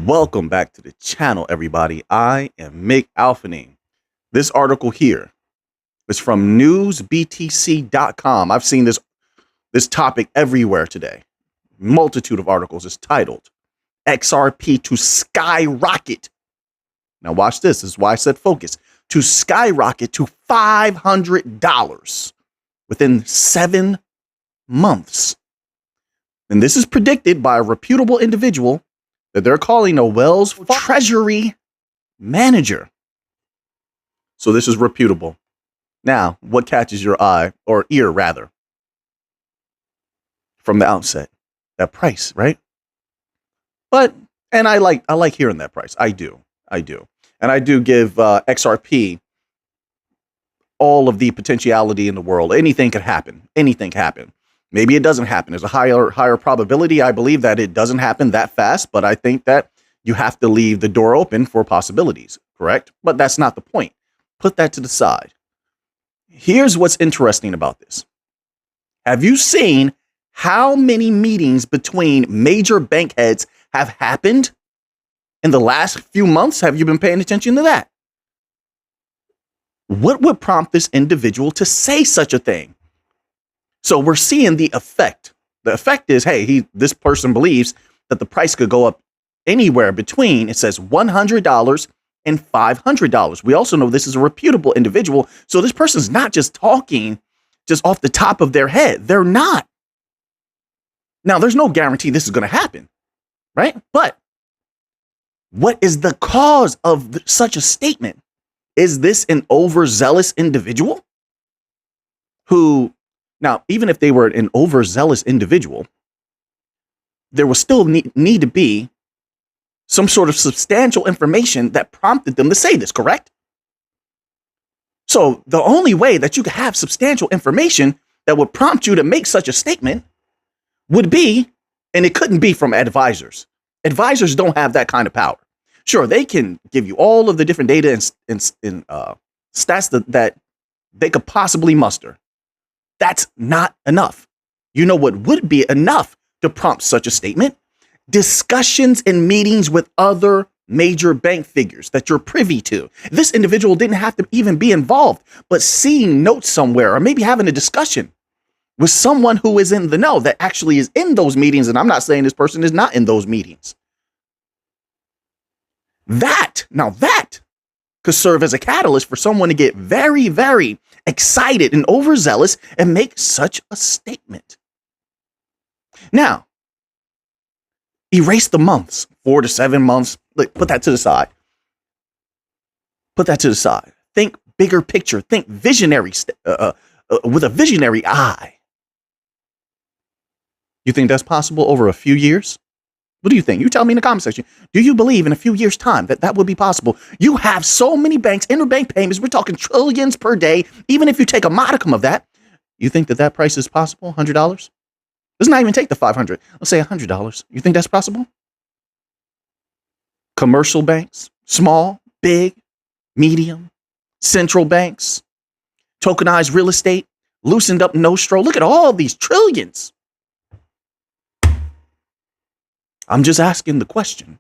Welcome back to the channel, everybody. I am Mick Alphaning. This article here is from newsbtc.com. I've seen this topic everywhere today. Multitude of articles. It's titled XRP to skyrocket. Now watch this. This is why I said focus. To skyrocket to $500 within 7 months. And this is predicted by a reputable individual that they're calling a Wells Treasury manager. So this is reputable. Now, what catches your eye, or ear rather, from the outset? That price, right? And I like hearing that price. I do. And I do give XRP all of the potentiality in the world. Anything could happen. Anything can happen. Maybe it doesn't happen. There's a higher probability. I believe that it doesn't happen that fast, but I think that you have to leave the door open for possibilities, correct? But that's not the point. Put that to the side. Here's what's interesting about this. Have you seen how many meetings between major bank heads have happened in the last few months? Have you been paying attention to that? What would prompt this individual to say such a thing? So we're seeing the effect. The effect is, hey, this person believes that the price could go up anywhere between, it says $100 and $500. We also know this is a reputable individual. So this person's not just talking just off the top of their head. They're not. Now, there's no guarantee this is going to happen, right? But what is the cause of such a statement? Is this an overzealous individual who... Now, even if they were an overzealous individual, there will still need to be some sort of substantial information that prompted them to say this, correct? So the only way that you could have substantial information that would prompt you to make such a statement would be, and it couldn't be from advisors. Advisors don't have that kind of power. Sure, they can give you all of the different data and stats that they could possibly muster. That's not enough. You know what would be enough to prompt such a statement? Discussions and meetings with other major bank figures that you're privy to. This individual didn't have to even be involved, but seeing notes somewhere or maybe having a discussion with someone who is in the know that actually is in those meetings. And I'm not saying this person is not in those meetings. That could serve as a catalyst for someone to get very, very excited and overzealous and make such a statement. Now, erase the months, 4 to 7 months. Look, put that to the side. Put that to the side. Think bigger picture. Think visionary, with a visionary eye. You think that's possible over a few years? What do you think? You tell me in the comment section. Do you believe in a few years' time that would be possible? You have so many banks, interbank payments. We're talking trillions per day. Even if you take a modicum of that, you think that price is possible? $100? Let's not even take the 500. Let's say $100. You think that's possible? Commercial banks, small, big, medium, central banks, tokenized real estate, loosened up Nostro. Look at all these trillions. I'm just asking the question.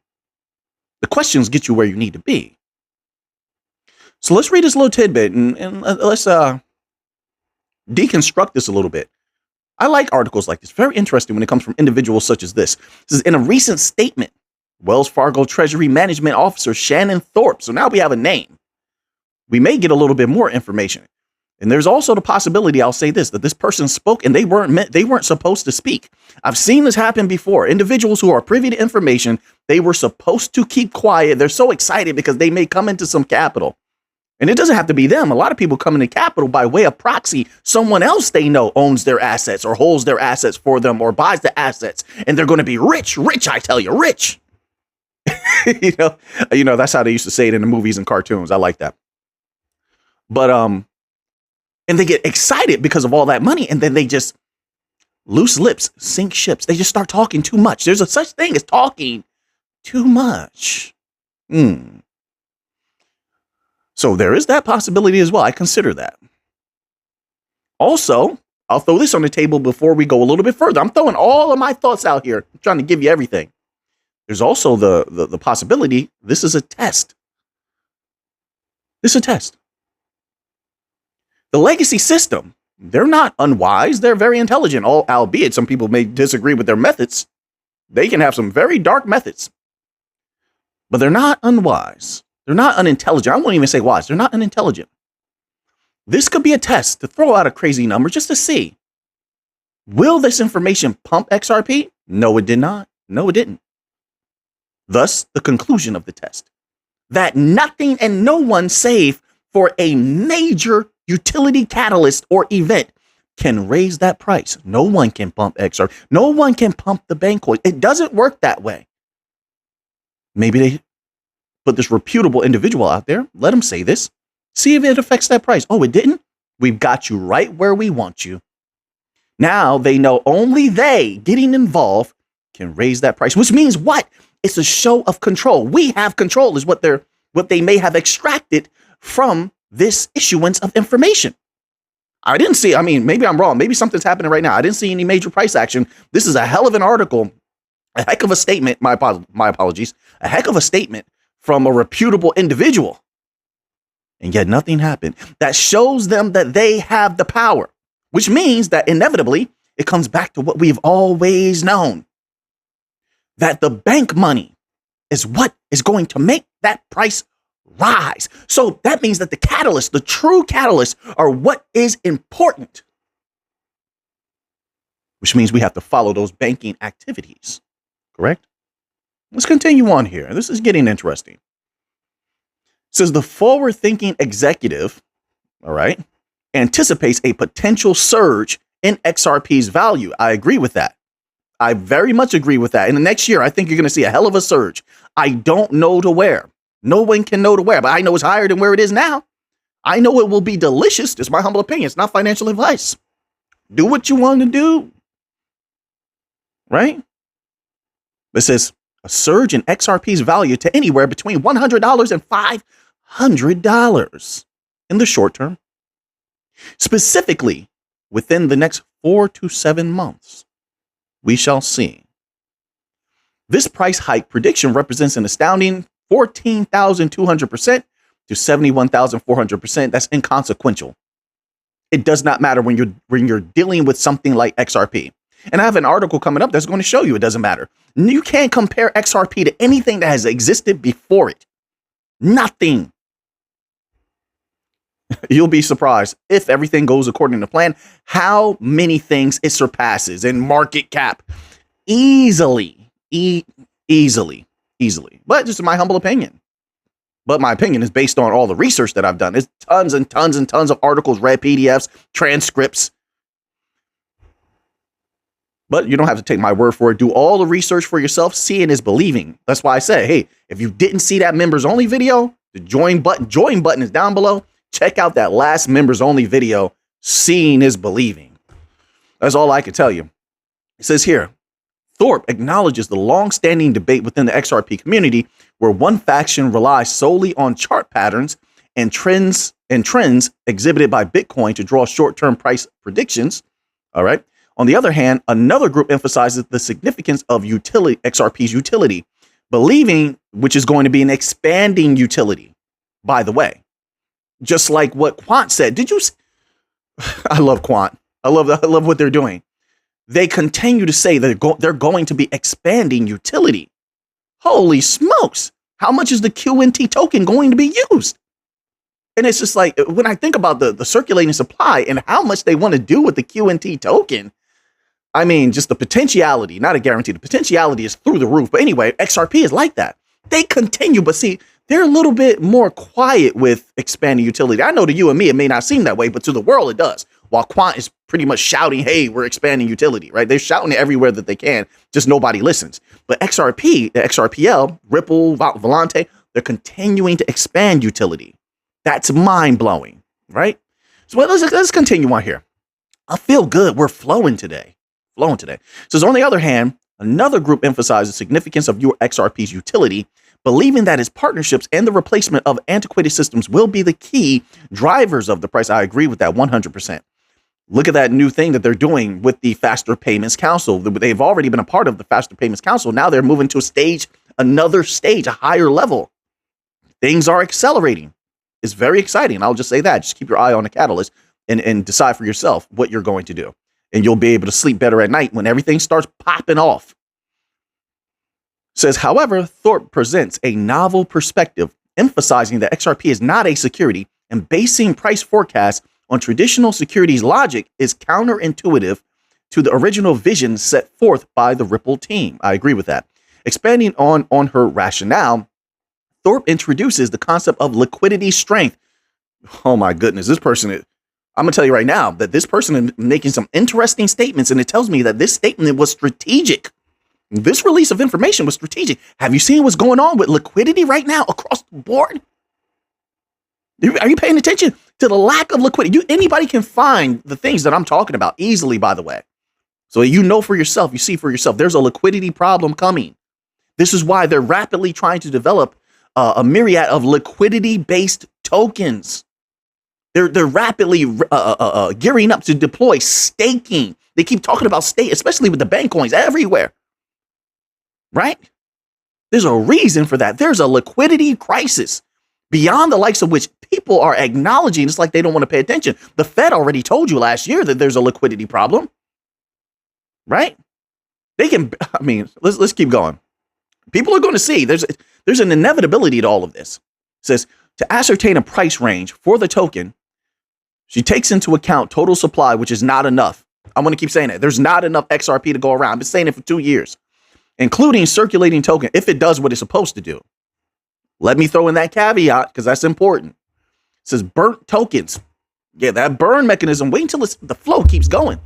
The questions get you where you need to be. So let's read this little tidbit and let's deconstruct this a little bit. I like articles like this. Very interesting when it comes from individuals such as this. This is in a recent statement. Wells Fargo Treasury Management Officer Shannon Thorpe. So now we have a name. We may get a little bit more information. And there's also the possibility, I'll say this, that this person spoke and they weren't supposed to speak. I've seen this happen before. Individuals who are privy to information, they were supposed to keep quiet. They're so excited because they may come into some capital. And it doesn't have to be them. A lot of people come into capital by way of proxy. Someone else they know owns their assets or holds their assets for them or buys the assets. And they're going to be rich, I tell you, rich. you know, that's how they used to say it in the movies and cartoons. I like that. But, and they get excited because of all that money. And then they just loose lips, sink ships. They just start talking too much. There's a such thing as talking too much. So there is that possibility as well. I consider that. Also, I'll throw this on the table before we go a little bit further. I'm throwing all of my thoughts out here. I'm trying to give you everything. there's also the possibility this is a test. This is a test. The legacy system, they're not unwise. They're very intelligent, albeit some people may disagree with their methods. They can have some very dark methods, but they're not unwise. They're not unintelligent. I won't even say wise. They're not unintelligent. This could be a test to throw out a crazy number just to see. Will this information pump XRP? No, it did not. No, it didn't. Thus, the conclusion of the test. That nothing and no one save for a major utility catalyst or event can raise that price. No one can pump XRP. No one can pump the bank coin. It doesn't work that way. Maybe they put this reputable individual out there. Let them say this. See if it affects that price. Oh, it didn't? We've got you right where we want you. Now they know only they getting involved can raise that price, which means what? It's a show of control. We have control is what they may have extracted from this issuance of information. I didn't see, maybe I'm wrong. Maybe something's happening right now. I didn't see any major price action. This is a hell of an article, a heck of a statement. My apologies. A heck of a statement from a reputable individual. And yet nothing happened. That shows them that they have the power, which means that inevitably it comes back to what we've always known. That the bank money is what is going to make that price rise. So that means that the catalysts, the true catalysts, are what is important. Which means we have to follow those banking activities. Correct? Let's continue on here. This is getting interesting. It says the forward-thinking executive, all right, anticipates a potential surge in XRP's value. I agree with that. I very much agree with that. In the next year, I think you're going to see a hell of a surge. I don't know to where. No one can know to where, but I know it's higher than where it is now. I know it will be delicious. It's my humble opinion. It's not financial advice. Do what you want to do. Right? It says a surge in XRP's value to anywhere between $100 and $500 in the short term. Specifically, within the next 4 to 7 months, we shall see. This price hike prediction represents an astounding 14,200% to 71,400%. That's inconsequential. It does not matter when you're dealing with something like XRP. And I have an article coming up that's going to show you it doesn't matter. You can't compare XRP to anything that has existed before it. Nothing. You'll be surprised if everything goes according to plan, how many things it surpasses in market cap. Easily. But just my humble opinion. But my opinion is based on all the research that I've done. There's tons and tons and tons of articles, read PDFs, transcripts. But you don't have to take my word for it. Do all the research for yourself. Seeing is believing. That's why I say, hey, if you didn't see that members only video, the join button is down below. Check out that last members only video. Seeing is believing. That's all I can tell you. It says here, Thorpe acknowledges the long-standing debate within the XRP community where one faction relies solely on chart patterns and trends exhibited by Bitcoin to draw short-term price predictions. All right. On the other hand, another group emphasizes the significance of XRP's utility, believing which is going to be an expanding utility, by the way. Just like what Quant said. I love Quant. I love what they're doing. They continue to say that they're going to be expanding utility. Holy smokes. How much is the QNT token going to be used? And it's just like, when I think about the circulating supply and how much they want to do with the QNT token, just the potentiality, not a guarantee. The potentiality is through the roof. But anyway, XRP is like that. They continue, but see, they're a little bit more quiet with expanding utility. I know to you and me, it may not seem that way, but to the world, it does. While Quant is pretty much shouting, hey, we're expanding utility, right? They're shouting it everywhere that they can, just nobody listens. But XRP, the XRPL, Ripple, Volante, they're continuing to expand utility. That's mind-blowing, right? So let's continue on here. I feel good. We're flowing today. So on the other hand, another group emphasizes the significance of your XRP's utility, believing that its partnerships and the replacement of antiquated systems will be the key drivers of the price. I agree with that 100%. Look at that new thing that they're doing with the Faster Payments Council. They've already been a part of the Faster Payments Council. Now they're moving to a stage another stage, a higher level. Things are accelerating. It's very exciting. I'll just say that. Just keep your eye on the catalyst and decide for yourself what you're going to do. And you'll be able to sleep better at night when everything starts popping off. Says, however, Thorpe presents a novel perspective, emphasizing that XRP is not a security and basing price forecasts on traditional securities logic is counterintuitive to the original vision set forth by the Ripple team. I agree with that. Expanding on her rationale, Thorpe introduces the concept of liquidity strength. Oh my goodness, this person, I'm going to tell you right now that this person is making some interesting statements, and it tells me that this statement was strategic. This release of information was strategic. Have you seen what's going on with liquidity right now across the board? Are you paying attention to the lack of liquidity? Anybody can find the things that I'm talking about easily, by the way. So you know for yourself, you see for yourself, there's a liquidity problem coming. This is why they're rapidly trying to develop a myriad of liquidity-based tokens. They're rapidly gearing up to deploy staking. They keep talking about stake, especially with the bank coins everywhere. Right? There's a reason for that. There's a liquidity crisis beyond the likes of which people are acknowledging. It's like they don't want to pay attention. The Fed already told you last year that there's a liquidity problem. Right? They can, I mean, let's keep going. People are going to see there's an inevitability to all of this. It says, to ascertain a price range for the token, she takes into account total supply, which is not enough. I'm going to keep saying that. There's not enough XRP to go around. I've been saying it for 2 years. Including circulating token, if it does what it's supposed to do. Let me throw in that caveat because that's important. It says burnt tokens. Yeah, that burn mechanism. Wait until the flow keeps going.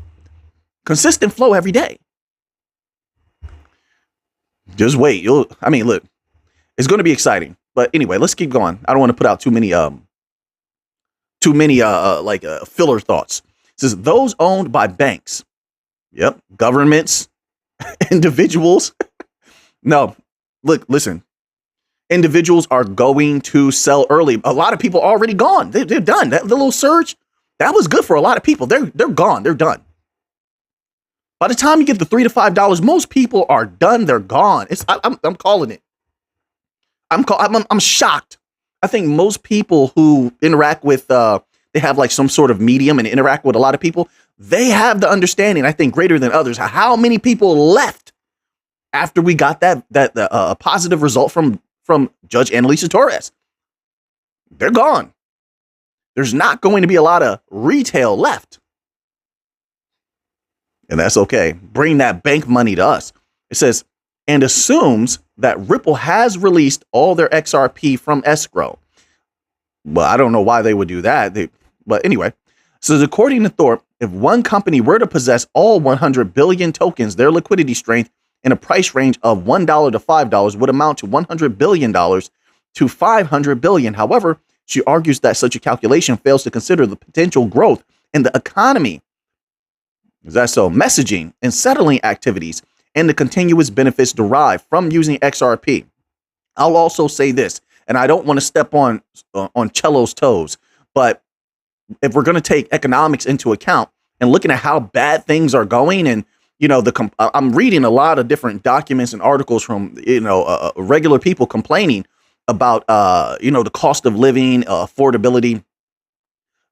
Consistent flow every day. Just wait. Look, it's going to be exciting. But anyway, let's keep going. I don't want to put out too many filler thoughts. It says those owned by banks. Yep, governments. Individuals. No, look, listen. Individuals are going to sell early. A lot of people are already gone. They're done. That little surge, that was good for a lot of people. They're gone. They're done. By the time you get the $3 to $5, most people are done. They're gone. I'm calling it. I'm shocked. I think most people who interact with they have like some sort of medium and interact with a lot of people. They have the understanding, I think, greater than others, how many people left after we got that positive result from Judge Annalisa Torres. They're gone. There's not going to be a lot of retail left. And that's okay. Bring that bank money to us. It says, and assumes that Ripple has released all their XRP from escrow. Well, I don't know why they would do that. But anyway, so according to Thorpe, if one company were to possess all 100 billion tokens, their liquidity strength in a price range of $1 to $5 would amount to $100 billion to $500 billion. However, she argues that such a calculation fails to consider the potential growth in the economy. Is that so? Messaging and settling activities and the continuous benefits derived from using XRP. I'll also say this, and I don't want to step on Cello's toes, but if we're going to take economics into account and looking at how bad things are going, and I'm reading a lot of different documents and articles from regular people complaining about the cost of living, affordability,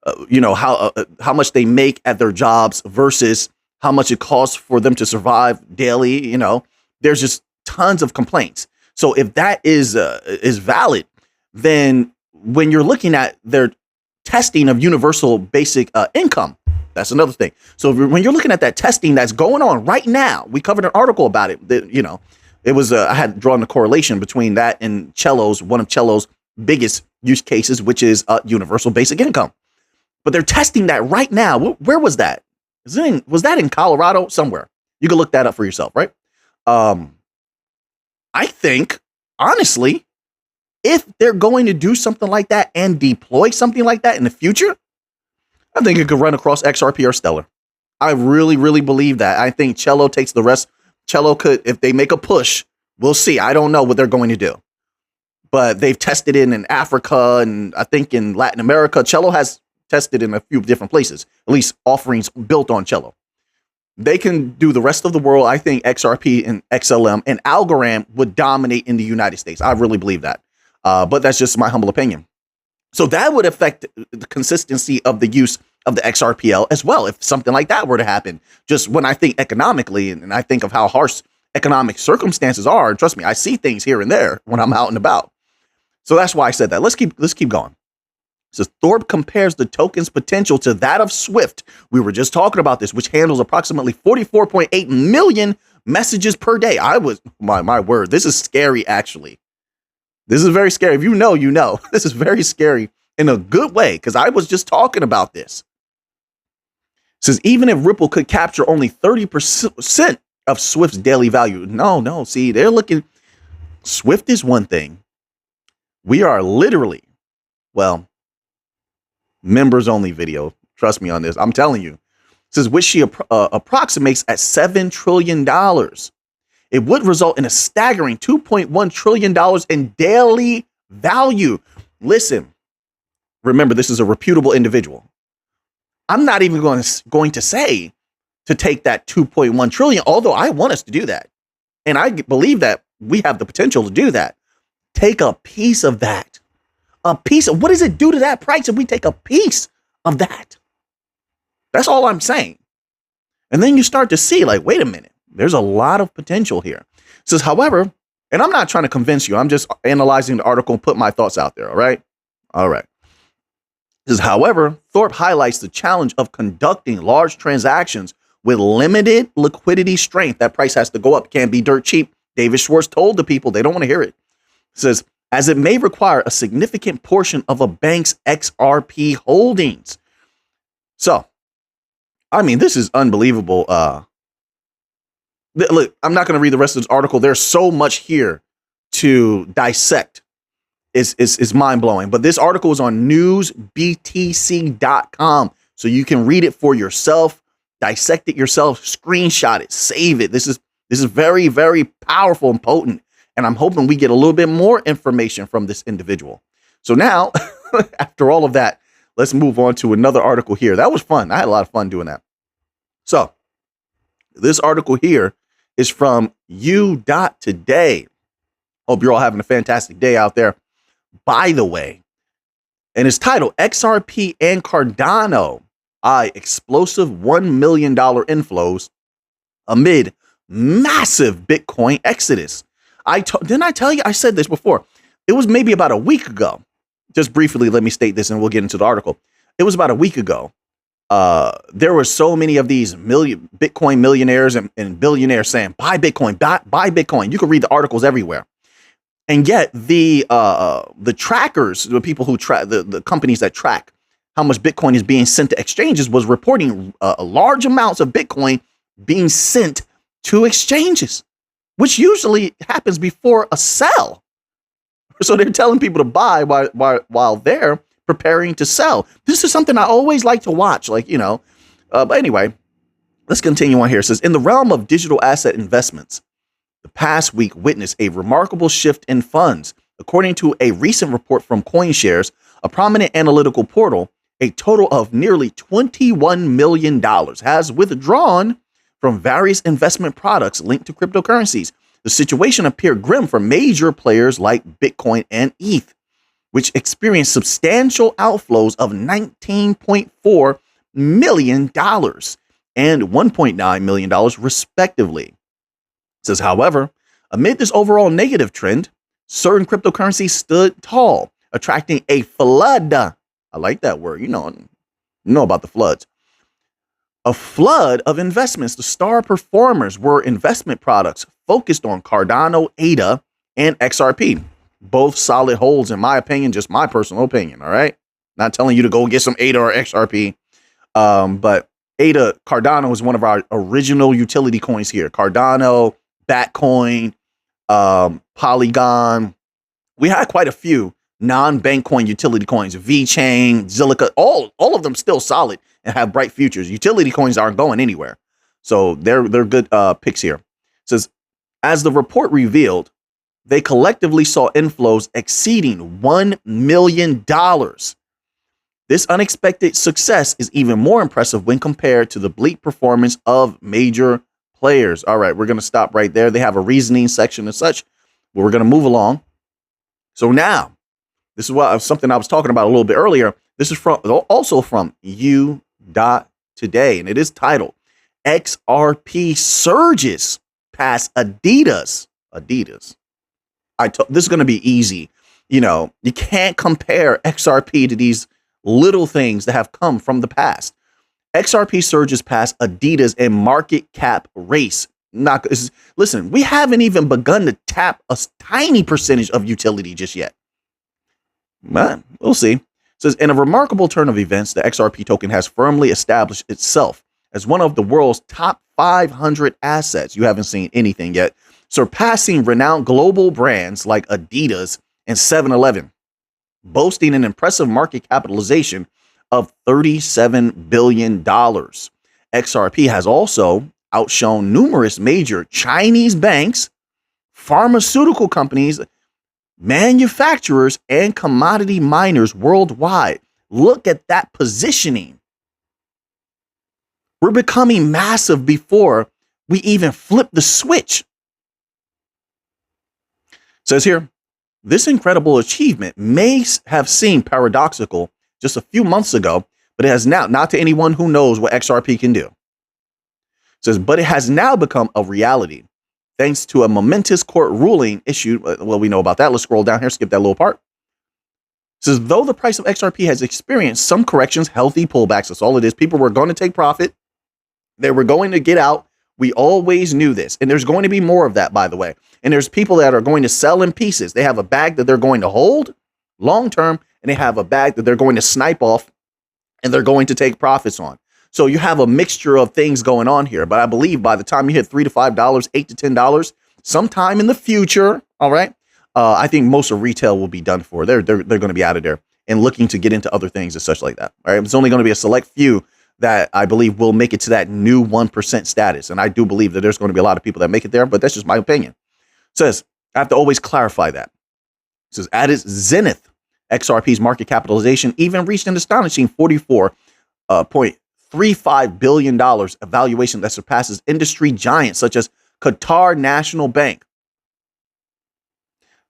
how much they make at their jobs versus how much it costs for them to survive daily. There's just tons of complaints. So if that is valid, then when you're looking at their testing of universal basic income, that's another thing. So when you're looking at that testing that's going on right now, we covered an article about it. It was I had drawn a correlation between that and one of Cello's biggest use cases, which is universal basic income. But they're testing that right now. Where was that? Was that in Colorado? Somewhere. You can look that up for yourself, right? I think, honestly, if they're going to do something like that and deploy something like that in the future, I think it could run across XRP or Stellar. I really, really believe that. I think Cello takes the rest. Cello could, if they make a push, we'll see. I don't know what they're going to do. But they've tested it in Africa and I think in Latin America. Cello has tested in a few different places, at least offerings built on Cello. They can do the rest of the world. I think XRP and XLM and Algorand would dominate in the United States. I really believe that. But that's just my humble opinion. So that would affect the consistency of the use of the XRPL as well, if something like that were to happen. Just when I think economically, and I think of how harsh economic circumstances are, trust me, I see things here and there when I'm out and about. So that's why I said that. Let's keep going. It says Thorpe compares the token's potential to that of Swift. We were just talking about this, which handles approximately 44.8 million messages per day. My word, this is scary, actually. This is very scary. If you know, you know. This is very scary in a good way, because I was just talking about this. It says, even if Ripple could capture only 30% of Swift's daily value. No. See, they're looking. Swift is one thing. We are literally, well, members only video. Trust me on this. I'm telling you. It says, which she approximates at $7 trillion. It would result in a staggering $2.1 trillion in daily value. Listen, remember, this is a reputable individual. I'm not even going to say to take that 2.1 trillion, although I want us to do that. And I believe that we have the potential to do that. Take a piece of that. A piece of, what does it do to that price if we take a piece of that? That's all I'm saying. And then you start to see, like, wait a minute. There's a lot of potential here. It says, however, and I'm not trying to convince you. I'm just analyzing the article and put my thoughts out there. All right. It says, however, Thorpe highlights the challenge of conducting large transactions with limited liquidity strength. That price has to go up. Can't be dirt cheap. David Schwartz told the people they don't want to hear it. It says, as it may require a significant portion of a bank's XRP holdings. So, I mean, this is unbelievable. Look, I'm not going to read the rest of this article. There's so much here to dissect. It's mind-blowing. But this article is on newsbtc.com. So you can read it for yourself, dissect it yourself, screenshot it, save it. This is very, very powerful and potent. And I'm hoping we get a little bit more information from this individual. So now, after all of that, let's move on to another article here. That was fun. I had a lot of fun doing that. So this article here is from U.Today. Hope you're all having a fantastic day out there. By the way, and it's titled XRP and Cardano eye explosive $1 million inflows amid massive Bitcoin exodus. Didn't I tell you? I said this before. It was maybe about a week ago. Just briefly, let me state this and we'll get into the article. It was about a week ago. There were so many of these Bitcoin millionaires and billionaires saying, buy Bitcoin, buy Bitcoin. You can read the articles everywhere. And yet the trackers, the people who track, the companies that track how much Bitcoin is being sent to exchanges, was reporting large amounts of Bitcoin being sent to exchanges, which usually happens before a sell. So they're telling people to buy while they're preparing to sell. This is something I always like to watch, but anyway, let's continue on here. It says, in the realm of digital asset investments, the past week witnessed a remarkable shift in funds. According to a recent report from CoinShares, a prominent analytical portal, a total of nearly $21 million has withdrawn from various investment products linked to cryptocurrencies. The situation appeared grim for major players like Bitcoin and ETH, which experienced substantial outflows of $19.4 million and $1.9 million, respectively. It says, however, amid this overall negative trend, certain cryptocurrencies stood tall, attracting a flood. I like that word. You know about the floods. A flood of investments. The star performers were investment products focused on Cardano, ADA, and XRP. Both solid holds, in my opinion, just my personal opinion. All right. Not telling you to go get some ADA or XRP. But ADA, Cardano is one of our original utility coins here. Cardano, Batcoin, Polygon. We had quite a few non-bank coin utility coins. VeChain, Zilliqa, all of them still solid and have bright futures. Utility coins aren't going anywhere. So they're good picks here. It says, as the report revealed, they collectively saw inflows exceeding $1 million This unexpected success is even more impressive when compared to the bleak performance of major players. All right, we're going to stop right there. They have a reasoning section and such, but we're going to move along. So now, this is something I was talking about a little bit earlier. This is also from U.Today, and it is titled XRP Surges Past Adidas. This is going to be easy. You know, you can't compare XRP to these little things that have come from the past. XRP surges past Adidas in market cap race. Listen, we haven't even begun to tap a tiny percentage of utility just yet. But we'll see. It says, in a remarkable turn of events, the XRP token has firmly established itself as one of the world's top 500 assets. You haven't seen anything yet, surpassing renowned global brands like Adidas and 7-Eleven, boasting an impressive market capitalization of $37 billion. XRP has also outshone numerous major Chinese banks, pharmaceutical companies, manufacturers, and commodity miners worldwide. Look at that positioning. We're becoming massive before we even flip the switch. It says here, this incredible achievement may have seemed paradoxical just a few months ago, but it has now, not to anyone who knows what XRP can do. It says, but it has now become a reality thanks to a momentous court ruling issued. Well, we know about that. Let's scroll down here, skip that little part. It says, though the price of XRP has experienced some corrections, healthy pullbacks, that's all it is. People were going to take profit. They were going to get out. We always knew this. And there's going to be more of that, by the way. And there's people that are going to sell in pieces. They have a bag that they're going to hold long term, and they have a bag that they're going to snipe off and they're going to take profits on. So you have a mixture of things going on here. But I believe by the time you hit $3 to $5, $8 to $10, sometime in the future, all right, I think most of retail will be done for. They're going to be out of there and looking to get into other things and such like that. All right, it's only going to be a select few that I believe will make it to that new 1% status. And I do believe that there's going to be a lot of people that make it there, but that's just my opinion. It says, I have to always clarify that. It says, at its zenith, XRP's market capitalization even reached an astonishing $44.35 billion, a valuation that surpasses industry giants such as Qatar National Bank.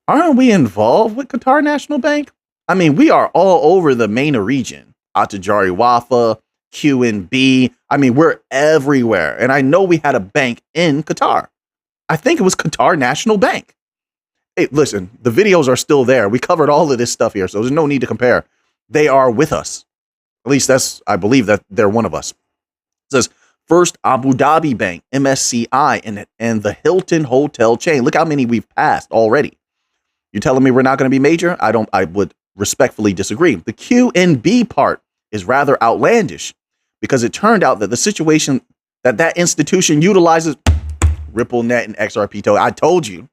Aren't we involved with Qatar National Bank? I mean, we are all over the MENA region. Attajari Wafa, QNB. I mean, we're everywhere. And I know we had a bank in Qatar. I think it was Qatar National Bank. Hey, listen, the videos are still there. We covered all of this stuff here, so there's no need to compare. They are with us. At least I believe that they're one of us. It says, First Abu Dhabi Bank, MSCI, and the Hilton hotel chain. Look how many we've passed already. You're telling me we're not going to be major? I would respectfully disagree. The QNB part is rather outlandish because it turned out that the situation that institution utilizes RippleNet and XRP token. I told you.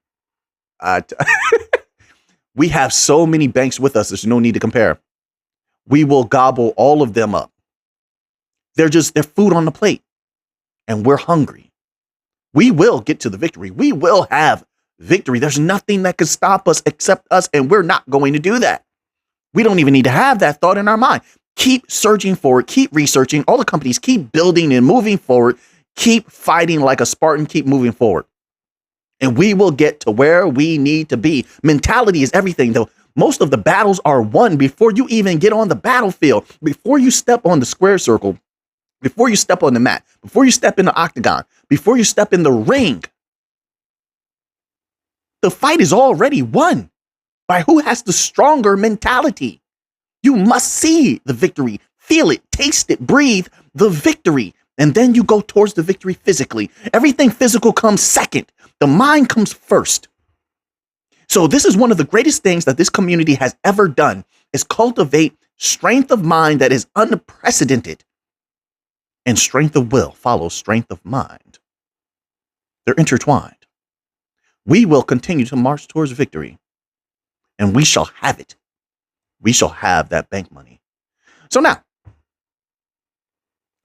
We have so many banks with us. There's no need to compare. We will gobble all of them up. They're food on the plate. And we're hungry. We will get to the victory. We will have victory. There's nothing that can stop us except us. And we're not going to do that. We don't even need to have that thought in our mind. Keep surging forward. Keep researching. All the companies keep building and moving forward. Keep fighting like a Spartan. Keep moving forward. And we will get to where we need to be. Mentality is everything, though. Most of the battles are won before you even get on the battlefield, before you step on the square circle, before you step on the mat, before you step in the octagon, before you step in the ring. The fight is already won by who has the stronger mentality. You must see the victory, feel it, taste it, breathe the victory. And then you go towards the victory physically. Everything physical comes second. The mind comes first. So this is one of the greatest things that this community has ever done is cultivate strength of mind that is unprecedented. And strength of will follows strength of mind. They're intertwined. We will continue to march towards victory. And we shall have it. We shall have that bank money. So now,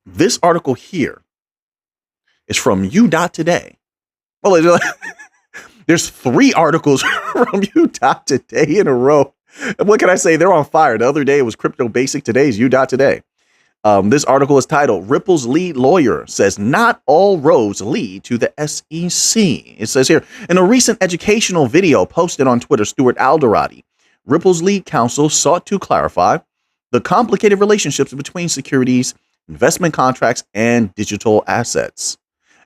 this article here is from U.Today. Well, there's 3 articles from U.Today in a row. What can I say? They're on fire. The other day it was crypto basic. Today is today. This article is titled Ripple's lead lawyer says not all roads lead to the SEC. It says here, in a recent educational video posted on Twitter, Stuart Alderati, Ripple's lead counsel, sought to clarify the complicated relationships between securities, investment contracts, and digital assets.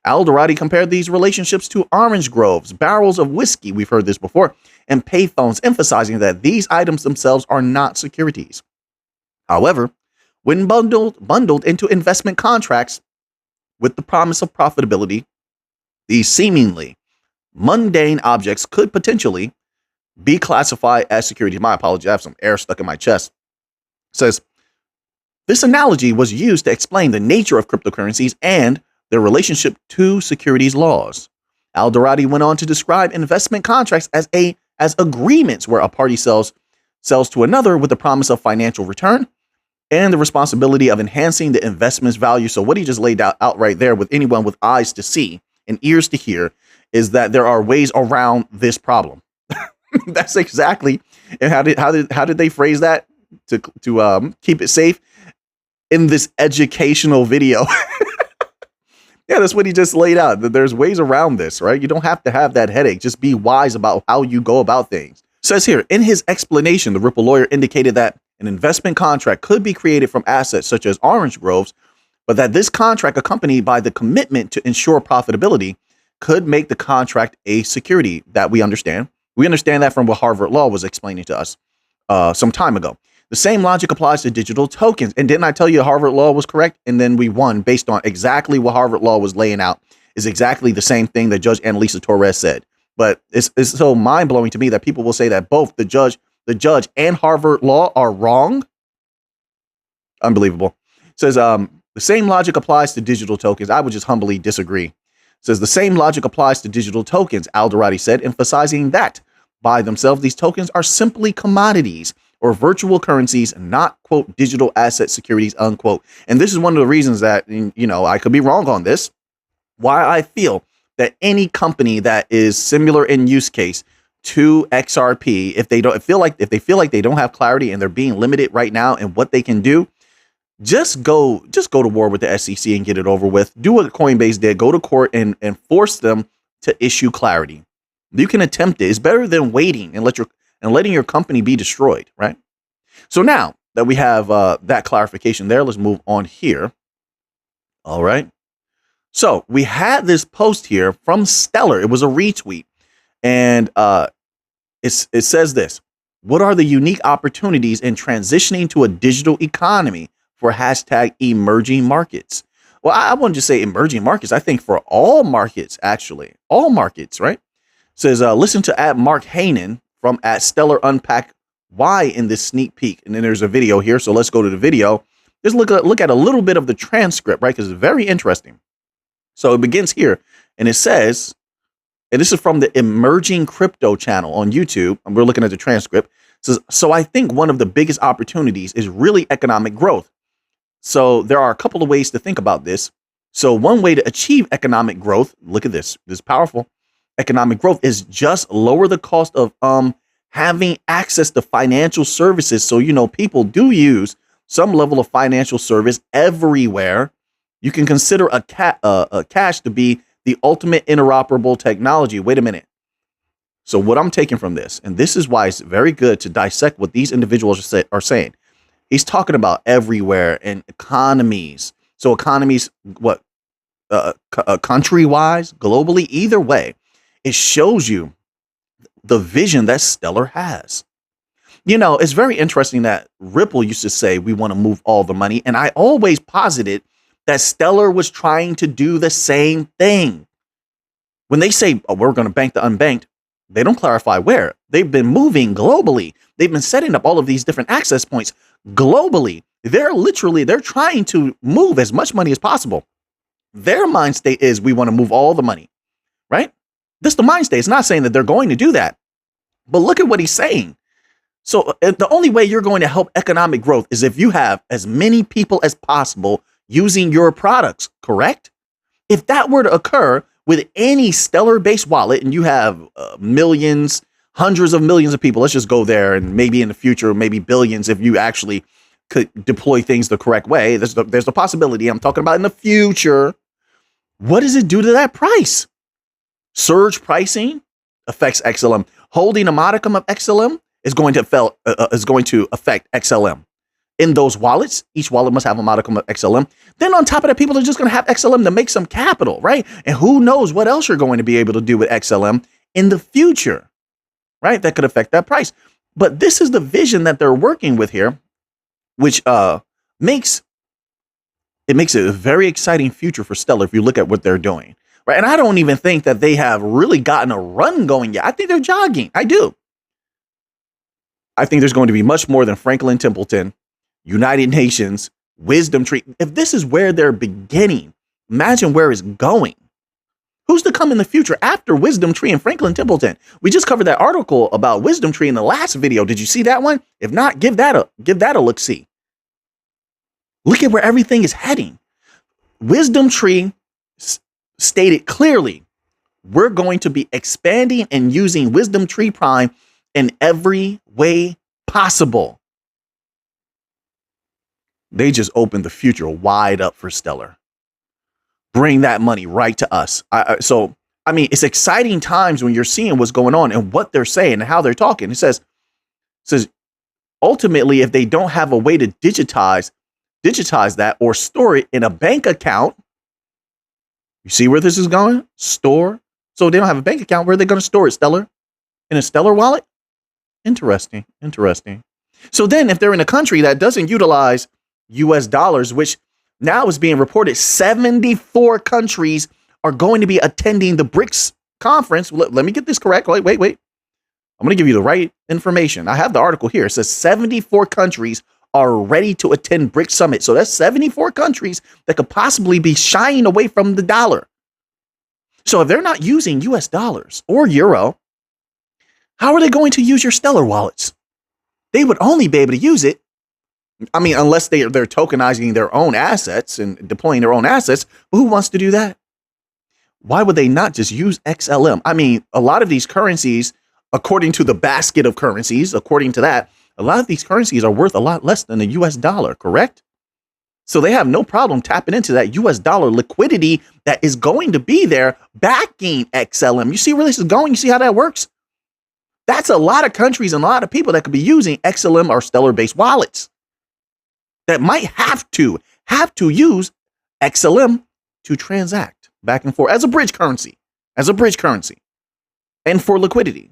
Alderati compared these relationships to orange groves, barrels of whiskey, we've heard this before, and payphones, emphasizing that these items themselves are not securities. However, when bundled into investment contracts with the promise of profitability, these seemingly mundane objects could potentially be classified as securities. My apologies, I have some air stuck in my chest. It says, this analogy was used to explain the nature of cryptocurrencies and their relationship to securities laws. Alderati went on to describe investment contracts as agreements where a party sells to another with the promise of financial return and the responsibility of enhancing the investment's value. So what he just laid out right there with anyone with eyes to see and ears to hear is that there are ways around this problem. That's exactly. And how did they phrase that to keep it safe in this educational video? Yeah, that's what he just laid out. That there's ways around this, right? You don't have to have that headache. Just be wise about how you go about things. Says here, in his explanation, the Ripple lawyer indicated that an investment contract could be created from assets such as orange groves, but that this contract, accompanied by the commitment to ensure profitability, could make the contract a security. That we understand. We understand that from what Harvard Law was explaining to us some time ago. The same logic applies to digital tokens. And didn't I tell you Harvard Law was correct? And then we won based on exactly what Harvard Law was laying out is exactly the same thing that Judge Annalisa Torres said. But it's so mind-blowing to me that people will say that both the judge and Harvard Law are wrong. Unbelievable. It says the same logic applies to digital tokens. I would just humbly disagree. It says the same logic applies to digital tokens, Alderati said, emphasizing that by themselves, these tokens are simply commodities or virtual currencies, not, quote, digital asset securities, unquote. And this is one of the reasons that, I could be wrong on this, why I feel that any company that is similar in use case to XRP, if they feel like they don't have clarity and they're being limited right now in what they can do, just go to war with the SEC and get it over with. Do what Coinbase did, go to court and force them to issue clarity. You can attempt it. It's better than waiting and letting your company be destroyed, right? So now that we have that clarification there, let's move on here. All right. So we had this post here from Stellar. It was a retweet. And it says this: what are the unique opportunities in transitioning to a digital economy for hashtag emerging markets? Well, I wouldn't just say emerging markets. I think for all markets, actually. All markets, right? It says, listen to @Mark Hainan from @Stellar Unpack why in this sneak peek. And then there's a video here. So let's go to the video. Just look at a little bit of the transcript, right? Because it's very interesting. So it begins here. And it says, and this is from the Emerging Crypto channel on YouTube, and we're looking at the transcript. It says, so I think one of the biggest opportunities is really economic growth. So there are a couple of ways to think about this. So one way to achieve economic growth, look at this is powerful. Economic growth is just lower the cost of having access to financial services. So, people do use some level of financial service everywhere. You can consider a cash to be the ultimate interoperable technology. Wait a minute. So what I'm taking from this, and this is why it's very good to dissect what these individuals are saying. He's talking about everywhere and economies. So economies, country-wise, globally, either way, it shows you the vision that Stellar has. It's very interesting that Ripple used to say, we want to move all the money. And I always posited that Stellar was trying to do the same thing. When they say, we're going to bank the unbanked, they don't clarify where. They've been moving globally. They've been setting up all of these different access points globally. They're trying to move as much money as possible. Their mind state is, we want to move all the money, right? This is the mind state. It's not saying that they're going to do that. But look at what he's saying. So the only way you're going to help economic growth is if you have as many people as possible using your products, correct? If that were to occur with any Stellar-based wallet and you have millions, hundreds of millions of people. Let's just go there, and maybe in the future, maybe billions if you actually could deploy things the correct way. There's the possibility I'm talking about in the future. What does it do to that price? Surge pricing affects XLM. Holding a modicum of XLM is going to affect XLM. In those wallets, each wallet must have a modicum of XLM. Then on top of that, people are just going to have XLM to make some capital, right? And who knows what else you're going to be able to do with XLM in the future, right? That could affect that price. But this is the vision that they're working with here, which makes it a very exciting future for Stellar if you look at what they're doing, right? And I don't even think that they have really gotten a run going yet. I think they're jogging. I do. I think there's going to be much more than Franklin Templeton, United Nations, Wisdom Tree. If this is where they're beginning, imagine where it's going. Who's to come in the future after Wisdom Tree and Franklin Templeton? We just covered that article about Wisdom Tree in the last video. Did you see that one? If not, give that a look-see. Look at where everything is heading. Wisdom Tree stated clearly, we're going to be expanding and using Wisdom Tree Prime in every way possible. They just opened the future wide up for Stellar. Bring that money right to us. So, it's exciting times when you're seeing what's going on and what they're saying and how they're talking. It says, ultimately, if they don't have a way to digitize that or store it in a bank account, you see where this is going? Store. So they don't have a bank account. Where are they going to store it, Stellar? In a Stellar wallet? Interesting. So then if they're in a country that doesn't utilize US dollars, which now is being reported 74 countries are going to be attending the BRICS conference. Let me get this correct. Wait. I'm going to give you the right information. I have the article here. It says 74 countries are ready to attend BRICS Summit. So that's 74 countries that could possibly be shying away from the dollar. So if they're not using US dollars or euro, how are they going to use your Stellar wallets? They would only be able to use it, unless they're tokenizing their own assets and deploying their own assets. But who wants to do that? Why would they not just use XLM? A lot of these currencies, according to the basket of currencies, according to that, a lot of these currencies are worth a lot less than the US dollar, correct? So they have no problem tapping into that US dollar liquidity that is going to be there backing XLM. You see where this is going? You see how that works? That's a lot of countries and a lot of people that could be using XLM or Stellar-based wallets that might have to use XLM to transact back and forth as a bridge currency, and for liquidity.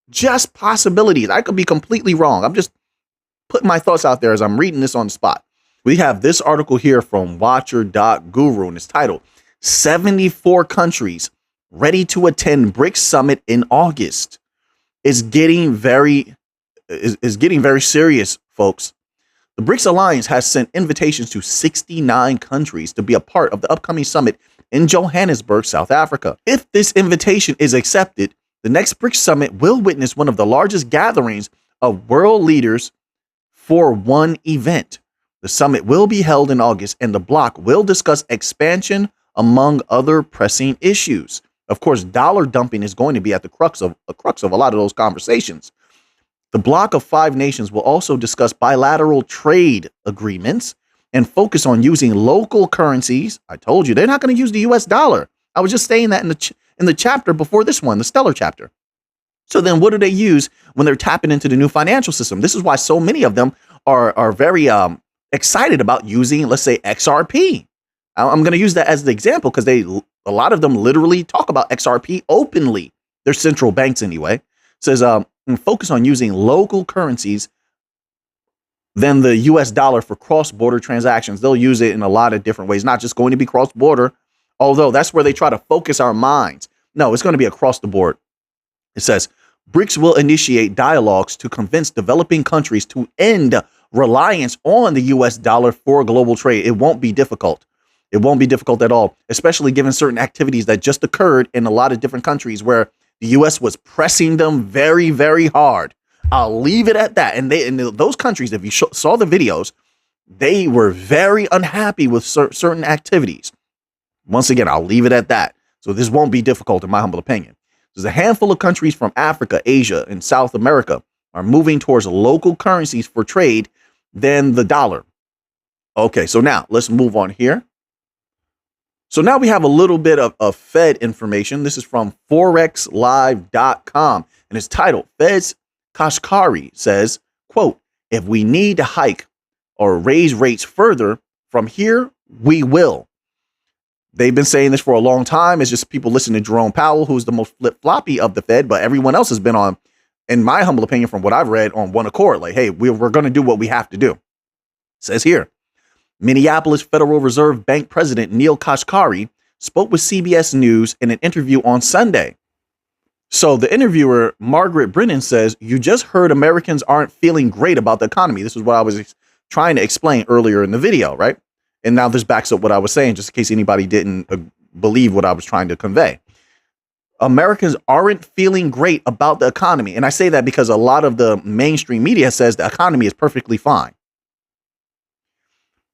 Just possibilities. I could be completely wrong. I'm just putting my thoughts out there as I'm reading this on the spot. We have this article here from Watcher.guru, and it's titled 74 countries ready to attend BRICS Summit in August. It's getting very serious, folks. The BRICS Alliance has sent invitations to 69 countries to be a part of the upcoming summit in Johannesburg, South Africa. If this invitation is accepted, the next BRICS Summit will witness one of the largest gatherings of world leaders for one event. The summit will be held in August, and the bloc will discuss expansion among other pressing issues. Of course, dollar dumping is going to be at the crux of a lot of those conversations. The bloc of 5 nations will also discuss bilateral trade agreements and focus on using local currencies. I told you they're not going to use the US dollar. I was just saying that in the chapter before this one, the Stellar chapter. So then what do they use when they're tapping into the new financial system? This is why so many of them are very excited about using, let's say, XRP. I'm going to use that as the example because a lot of them literally talk about XRP openly. They're central banks anyway. It says focus on using local currencies than the US dollar for cross-border transactions. They'll use it in a lot of different ways, not just going to be cross-border, although that's where they try to focus our minds. No, it's going to be across the board. It says BRICS will initiate dialogues to convince developing countries to end reliance on the US dollar for global trade. It won't be difficult. It won't be difficult at all, especially given certain activities that just occurred in a lot of different countries where the US was pressing them very, very hard. I'll leave it at that. And those countries, if you saw the videos, they were very unhappy with certain activities. Once again, I'll leave it at that. So this won't be difficult in my humble opinion. There's a handful of countries from Africa, Asia, and South America are moving towards local currencies for trade than the dollar. Okay, so now let's move on here. So now we have a little bit of Fed information. This is from forexlive.com, and it's titled Fed's Kashkari says, quote, if we need to hike or raise rates further from here, we will. They've been saying this for a long time. It's just people listening to Jerome Powell, who's the most flip-floppy of the Fed, but everyone else has been on, in my humble opinion, from what I've read, on one accord. Like, hey, we're going to do what we have to do. It says here, Minneapolis Federal Reserve Bank President Neil Kashkari spoke with CBS News in an interview on Sunday. So the interviewer, Margaret Brennan, says, you just heard Americans aren't feeling great about the economy. This is what I was trying to explain earlier in the video, right? And now this backs up what I was saying, just in case anybody didn't believe what I was trying to convey. Americans aren't feeling great about the economy. And I say that because a lot of the mainstream media says the economy is perfectly fine.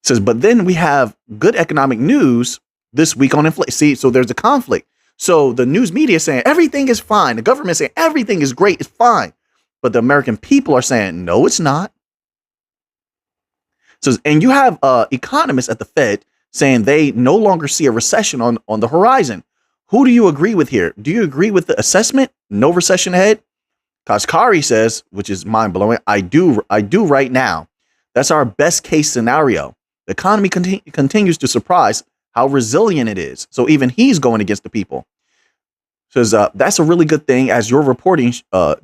It says, but then we have good economic news this week on inflation. See, so there's a conflict. So the news media is saying everything is fine. The government is saying everything is great. It's fine. But the American people are saying, no, it's not. So, and you have economists at the Fed saying they no longer see a recession on the horizon. Who do you agree with here? Do you agree with the assessment? No recession ahead? Kashkari says, which is mind blowing. I do right now. That's our best case scenario. The economy continues to surprise how resilient it is. So even he's going against the people. Says that's a really good thing. As your reporting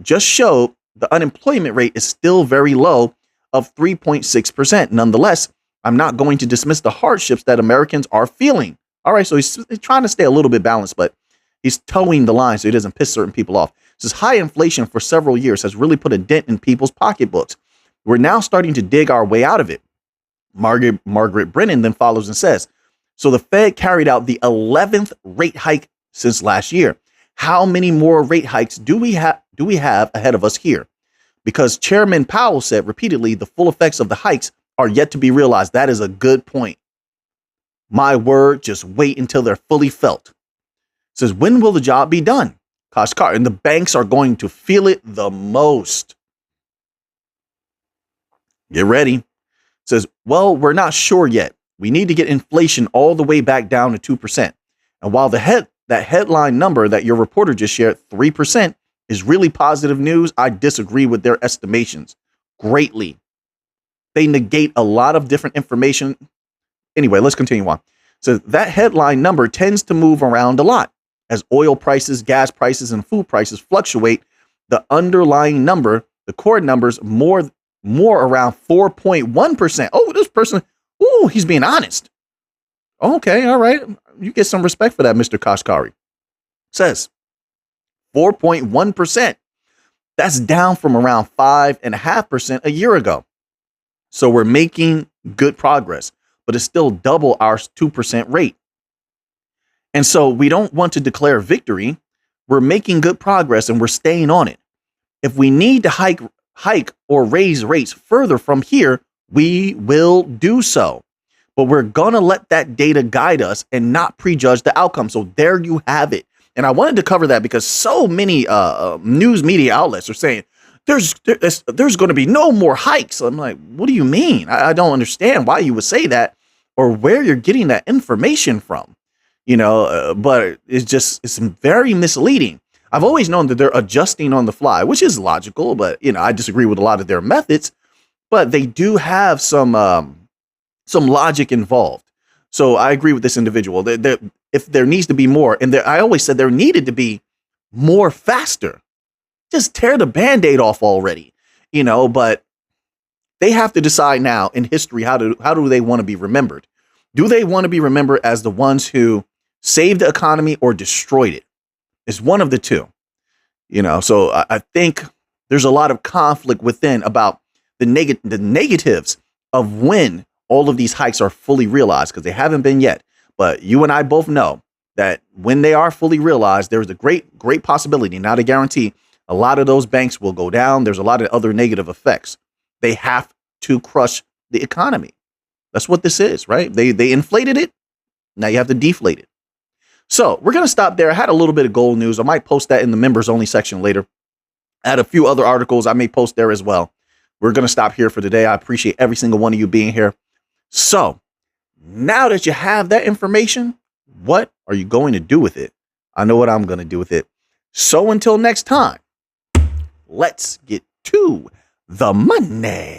just showed, the unemployment rate is still very low of 3.6%. Nonetheless, I'm not going to dismiss the hardships that Americans are feeling. All right, so he's trying to stay a little bit balanced, but he's towing the line so he doesn't piss certain people off. Says high inflation for several years has really put a dent in people's pocketbooks. We're now starting to dig our way out of it. Margaret Brennan then follows and says, so the Fed carried out the 11th rate hike since last year. How many more rate hikes do we have ahead of us here? Because Chairman Powell said repeatedly the full effects of the hikes are yet to be realized. That is a good point. My word, just wait until they're fully felt. Says, when will the job be done? Kashkar, and the banks are going to feel it the most. Get ready. Says, well, we're not sure yet. We need to get inflation all the way back down to 2%. And while that headline number that your reporter just shared, 3%, is really positive news, I disagree with their estimations greatly. They negate a lot of different information. Anyway, let's continue on. So that headline number tends to move around a lot. As oil prices, gas prices, and food prices fluctuate, the underlying number, the core numbers, more around 4.1%. Oh, this person, he's being honest. Okay, all right. You get some respect for that, Mr. Kashkari. Says 4.1%. That's down from around 5.5% a year ago. So we're making good progress, but it's still double our 2% rate. And so we don't want to declare victory. We're making good progress and we're staying on it. If we need to hike or raise rates further from here, we will do so. But we're going to let that data guide us and not prejudge the outcome. So there you have it. And I wanted to cover that because so many news media outlets are saying there's going to be no more hikes. I'm like, what do you mean? I don't understand why you would say that or where you're getting that information from, but it's very misleading. I've always known that they're adjusting on the fly, which is logical, but, I disagree with a lot of their methods, but they do have some logic involved. So I agree with this individual. If there needs to be more, and I always said there needed to be more faster. Just tear the Band-Aid off already, but they have to decide now in history, how do they want to be remembered? Do they want to be remembered as the ones who saved the economy or destroyed it? It's one of the two, so I think there's a lot of conflict within about the negatives of when all of these hikes are fully realized, because they haven't been yet. But you and I both know that when they are fully realized, there's a great possibility, not a guarantee, a lot of those banks will go down. There's a lot of other negative effects. They have to crush the economy. That's what this is, right? They inflated it. Now you have to deflate it. So we're going to stop there. I had a little bit of gold news. I might post that in the members only section later. I had a few other articles I may post there as well. We're going to stop here for today. I appreciate every single one of you being here. So now that you have that information, what are you going to do with it? I know what I'm going to do with it. So until next time, let's get to the money.